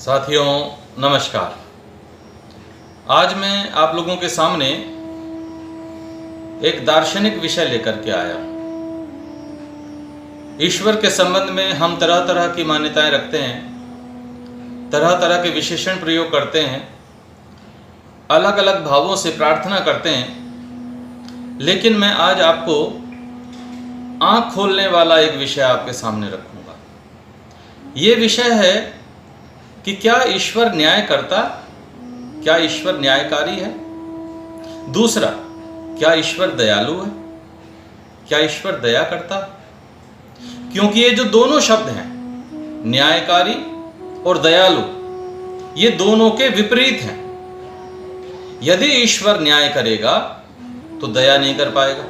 साथियों नमस्कार। आज मैं आप लोगों के सामने एक दार्शनिक विषय लेकर के आया। ईश्वर के संबंध में हम तरह तरह की मान्यताएं रखते हैं, तरह तरह के विशेषण प्रयोग करते हैं, अलग अलग भावों से प्रार्थना करते हैं, लेकिन मैं आज आपको आंख खोलने वाला एक विषय आपके सामने रखूंगा। ये विषय है कि क्या ईश्वर न्याय करता, क्या ईश्वर न्यायकारी है। दूसरा, क्या ईश्वर दयालु है, क्या ईश्वर दया करता। क्योंकि ये जो दोनों शब्द हैं, न्यायकारी और दयालु, ये दोनों के विपरीत हैं। यदि ईश्वर न्याय करेगा तो दया नहीं कर पाएगा,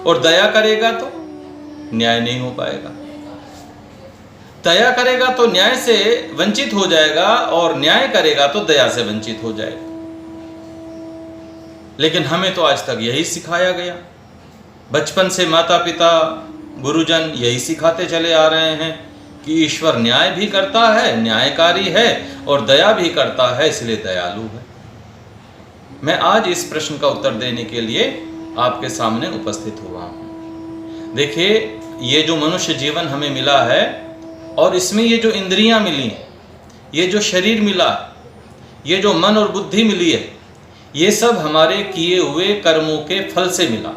और दया करेगा तो न्याय नहीं हो पाएगा। दया करेगा तो न्याय से वंचित हो जाएगा, और न्याय करेगा तो दया से वंचित हो जाएगा। लेकिन हमें तो आज तक यही सिखाया गया। बचपन से माता पिता गुरुजन यही सिखाते चले आ रहे हैं कि ईश्वर न्याय भी करता है, न्यायकारी है, और दया भी करता है, इसलिए दयालु है। मैं आज इस प्रश्न का उत्तर देने के लिए आपके सामने उपस्थित हुआ हूं। देखिए, ये जो मनुष्य जीवन हमें मिला है, और इसमें ये जो इंद्रियां मिली हैं, ये जो शरीर मिला, ये जो मन और बुद्धि मिली है, ये सब हमारे किए हुए कर्मों के फल से मिला।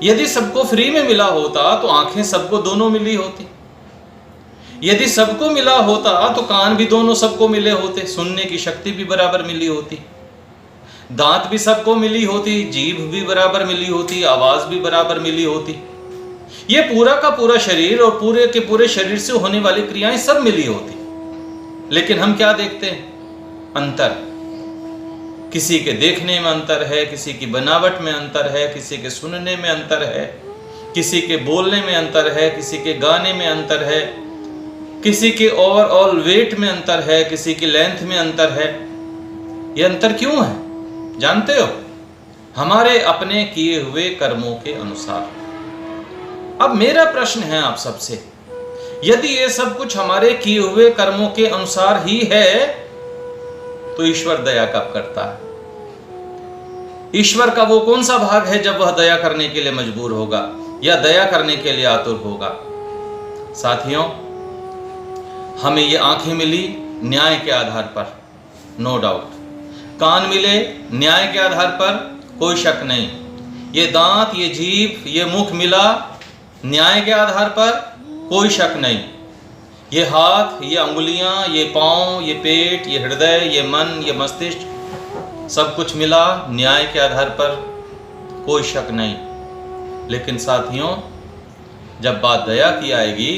यदि सबको फ्री में मिला होता तो आंखें सबको दोनों मिली होती। यदि सबको मिला होता तो कान भी दोनों सबको मिले होते, सुनने की शक्ति भी बराबर मिली होती, दांत भी सबको मिली होती, जीभ भी बराबर मिली होती, आवाज भी बराबर मिली होती। ये पूरा का पूरा शरीर और पूरे के पूरे शरीर से होने वाली क्रियाएं सब मिली होती। लेकिन हम क्या देखते हैं? अंतर। किसी के देखने में अंतर है, किसी की बनावट में अंतर है, किसी के सुनने में अंतर है, किसी के बोलने में अंतर है, किसी के गाने में अंतर है, किसी के ओवरऑल वेट में अंतर है, किसी की लेंथ में अंतर है। ये अंतर क्यों है जानते हो? हमारे अपने किए हुए कर्मों के अनुसार। अब मेरा प्रश्न है आप सबसे, यदि ये सब कुछ हमारे किए हुए कर्मों के अनुसार ही है, तो ईश्वर दया कब करता है? ईश्वर का वो कौन सा भाग है जब वह दया करने के लिए मजबूर होगा या दया करने के लिए आतुर होगा? साथियों, हमें ये आंखें मिली न्याय के आधार पर, नो डाउट। कान मिले न्याय के आधार पर, कोई शक नहीं। ये दांत, ये जीभ, ये मुख मिला न्याय के आधार पर, कोई शक नहीं। ये हाथ, ये अंगुलियां, ये पांव, ये पेट, ये हृदय, ये मन, ये मस्तिष्क, सब कुछ मिला न्याय के आधार पर, कोई शक नहीं। लेकिन साथियों, जब बात दया की आएगी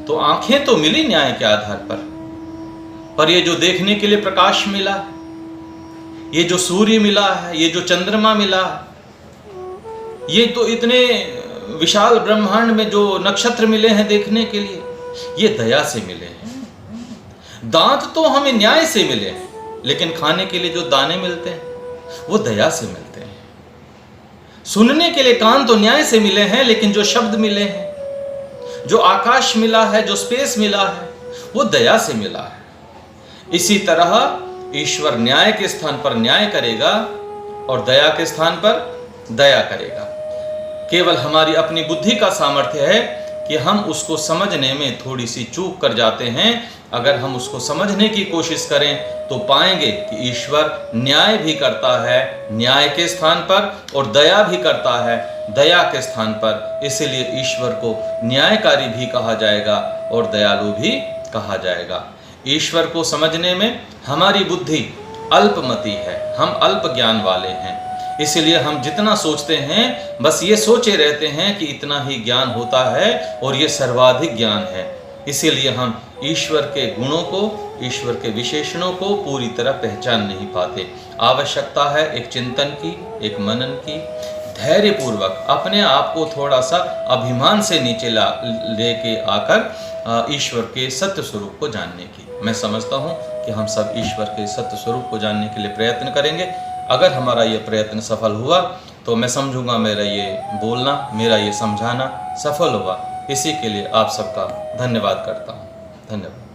तो आंखें तो मिली न्याय के आधार पर ये जो देखने के लिए प्रकाश मिला, ये जो सूर्य मिला है, ये जो चंद्रमा मिला, ये तो इतने विशाल ब्रह्मांड में जो नक्षत्र मिले हैं देखने के लिए, ये दया से मिले हैं। दांत तो हमें न्याय से मिले हैं, लेकिन खाने के लिए जो दाने मिलते हैं वो दया से मिलते हैं। सुनने के लिए कान तो न्याय से मिले हैं, लेकिन जो शब्द मिले हैं, जो आकाश मिला है, जो स्पेस मिला है, वो दया से मिला है। इसी तरह ईश्वर न्याय के स्थान पर न्याय करेगा और दया के स्थान पर दया करेगा। केवल हमारी अपनी बुद्धि का सामर्थ्य है कि हम उसको समझने में थोड़ी सी चूक कर जाते हैं। अगर हम उसको समझने की कोशिश करें तो पाएंगे कि ईश्वर न्याय भी करता है न्याय के स्थान पर, और दया भी करता है दया के स्थान पर। इसीलिए ईश्वर को न्यायकारी भी कहा जाएगा और दयालु भी कहा जाएगा। ईश्वर को समझने में हमारी बुद्धि अल्पमति है, हम अल्प ज्ञान वाले हैं। इसलिए हम जितना सोचते हैं बस ये सोचे रहते हैं कि इतना ही ज्ञान होता है और ये सर्वाधिक ज्ञान है। इसीलिए हम ईश्वर के गुणों को, ईश्वर के विशेषणों को पूरी तरह पहचान नहीं पाते। आवश्यकता है एक चिंतन की, एक मनन की, धैर्यपूर्वक अपने आप को थोड़ा सा अभिमान से नीचे लेके आकर ईश्वर के सत्य स्वरूप को जानने की। मैं समझता हूँ कि हम सब ईश्वर के सत्य स्वरूप को जानने के लिए प्रयत्न करेंगे। अगर हमारा ये प्रयत्न सफल हुआ तो मैं समझूंगा मेरा ये बोलना, मेरा ये समझाना सफल हुआ। इसी के लिए आप सबका धन्यवाद करता हूँ। धन्यवाद।